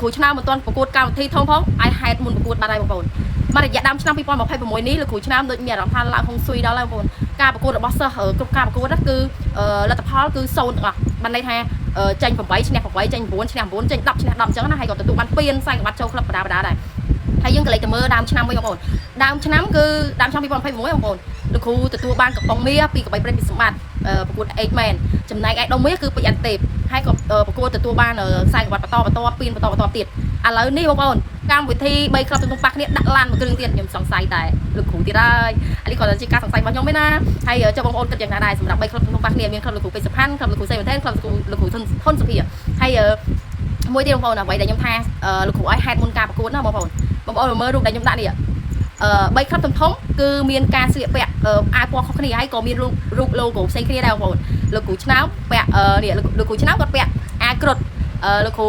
គ្រូឆ្នើមមិនទាន់ប្រកួតកម្មវិធីធំផងអាយហេតុមុនប្រកួតបាត់ហើយបងប្អូនបាទរយៈដើមឆ្នាំ2026នេះលោកគ្រូឆ្នើមដូចមានអារម្មណ៍ថាឡើងហុងស៊ុយដល់ហើយបងប្អូនការប្រកួតរបស់សិស្សគ្រប់ការប្រកួតគឺលទ្ធផលគឺ0ទាំងអស់បានន័យថាចេញ8ឈ្នះ8ចេញ9ឈ្នះ9ចេញ10ឈ្នះ10អញ្ចឹងណាហើយក៏ទទួលបានពានខ្សែក្បាត់ចូលក្លឹបបដាដែរហើយយើងក៏លេចទៅមើលដើមឆ្នាំវិញបងប្អូនដើមឆ្នាំគឺដើមឆ្នាំ2026បងប្អូនលោកគ្រូទទួលបានកំប៉ុងមាសពីកបីព្រៃពីសម្បត្តិប្រកួត 8 man ចំណែកឯដុំមាសគឺពេជ្រអាន់ទេពហើយក៏ប្រកួតទទួលបានខ្សែក្បាត់បន្តពានបន្តទៀតឥឡូវនេះបងប្អូនកម្មវិធី3ក្លឹបទាំងប៉ះគ្នាដាក់ឡានមួយគ្រឿងទៀតខ្ញុំសង្ស័យតែលោកគ្រូទៀតហើយអានេះក៏ជាការសង្ស័យរបស់ខ្ញុំឯណាហើយចុះបងប្អូនគិតយ៉ាងណាដែរសម្រាប់3ក្លឹបទាំងប៉ះគ្នាមានក្លឹបលោកគ្រូពេជ្រសុផាន់ក្លឹបលោកគ្រូសេមែនថេនក្លឹបលោកគ្រូធុនសុភាហើយមួយទៀតបងប្អូនអ្វីដែលខ្ញុំថាលោកគ្រូឲ្យហេតុមុនការប្រកួតណាបងប្អូនមើលរូបដែលខ្ញុំដាក់នេះ3ក្លឹបធំគឺមានការស្លៀកពាក់អាវពណ៌ខុសគ្នាហើយក៏មានរូប logo ផ្សេងគ្នាដែរបងប្អូនលោកគ្រូឆ្នើមពាក់នេះលោកគ្រូឆ្នើមគាត់ពាក់អាវគ្រុឌលោកគ្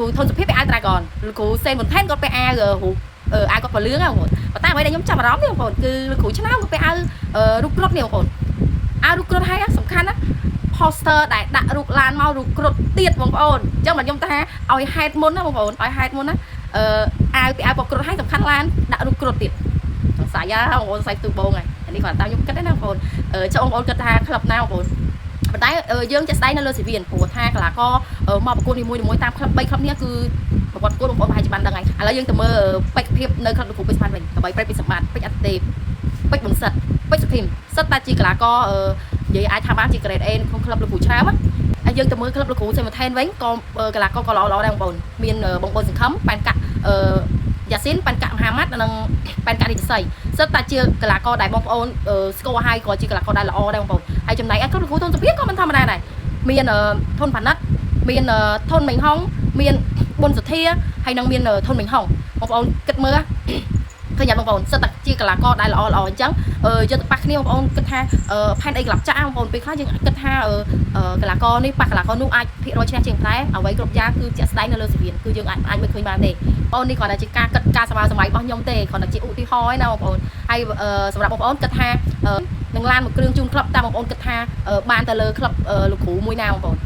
រូធនសុភាពពាក់អាវ Dragon លោកគ្រូសេនមន្ថែនគាត់ពាក់អាវអាវគាត់ពណ៌លឿងហ្នឹងបងប្អូនប៉ុន្តែអ្វីដែលខ្ញុំចាប់អារម្មណ៍នេះបងប្អូនគឺលោកគ្រូឆ្នើមគាត់ពាក់អាវរូបគ្រុឌនេះបងប្អូនអាវរូបគ្រុឌហើយសំខាន់ណា poster ដែលដាក់រូបឡានមករូបគ្រុឌទៀតបងប្អូនអញ្ចឹងខ្ញុំថាឲ្យហេតុមុនណាបងប្អូនឲ្យហេតុមុនណាអាវពាក់អាវពណ៌គ្រុឌហើយសំខាន់ឡានដាក់រូបគ្រុឌទៀតសង្ស័យបងប្អូនសង្ស័យទូបងហើយនេះគាត់តាមខ្ញុំគិតណាបងប្អូនចុះបងប្អូនគិតថាក្លឹបណាបងប្អូនប៉ុន្តែយើងចេះស្ដែងនៅលើស៊ីវីនព្រោះថាកីឡាករមកប្រកួតនីមួយៗតាមក្លឹប3ក្លឹបនេះគឺប្រកួតបងប្អូនប្រហែលជាបានដឹងហើយឥឡូវយើងទៅមើលបេក្ខភាពនៅក្លឹបលោកគ្រូពេជ្រសុផាន់វិញដើម្បីប្រេតពីសម្បត្តិពេជ្រអន្តេពេជ្របំសិតពេជ្រសុភីមសិតតែជាកីឡាករនិយាយអាចថាបានជា grade A ក្នុងក្លឹបលោកគ្រូឆ្នើមហើយយើងទៅមើលក្លឹបលោកគ្រូសេមថេនវិញក៏កីឡាករក៏ល្អដែរបងប្អូនមានបងប្អូនសង្ឃឹមប៉ែនកាក់យ៉ាស៊ីនប៉ែនកាក់មហាម៉ាត់និងប៉ែនកាក់រីតស័យសិតតែជាកីឡាករដែលបងប្អូនស្គាល់ហើយក៏ជាកីឡាករដែលល្អដែរបងប្អូនហើយចំណែកឯក្លឹបលោកគ្រូធនសុភាក៏មិនធម្មតាដែរមានធនផានិតមានធនមេងហុងមានប៊ុនសុធាហើយនឹងមានធនមេងហុងបងប្អូនគិតមើលឃើញបងប្អូនសិតតែជាកីឡាករដែលល្អអញ្ចឹងយកទៅប៉ះគ្នាបងប្អូនគិតថាផែនអីក្លាប់ចាស់បងប្អូនពេលខ្លះយើងគិតថាកីឡាករនេះប៉ះកីឡាករនោះអាចភាគរយឈ្នះជាងតែអ្វីគ្រប់យ៉ាងគឺជាក់ស្ដែងនៅលើសៀវភៅគឺយើងអាចមើលឃើញបានទេបងប្អូននេះគ្រាន់តែជាការគិតការសម័យរបស់ខ្ញុំទេគ្រាន់តែជាឧទាហរណ៍ឯណាបងប្អូនហើយសម្រាប់បងប្អូនគិតថានឹងឡានមួយគ្រឿងជូនក្លឹបតែបងប្អូនគិតថាបានទៅលើក្លឹបលោកគ្រូមួយណាបងប្អូន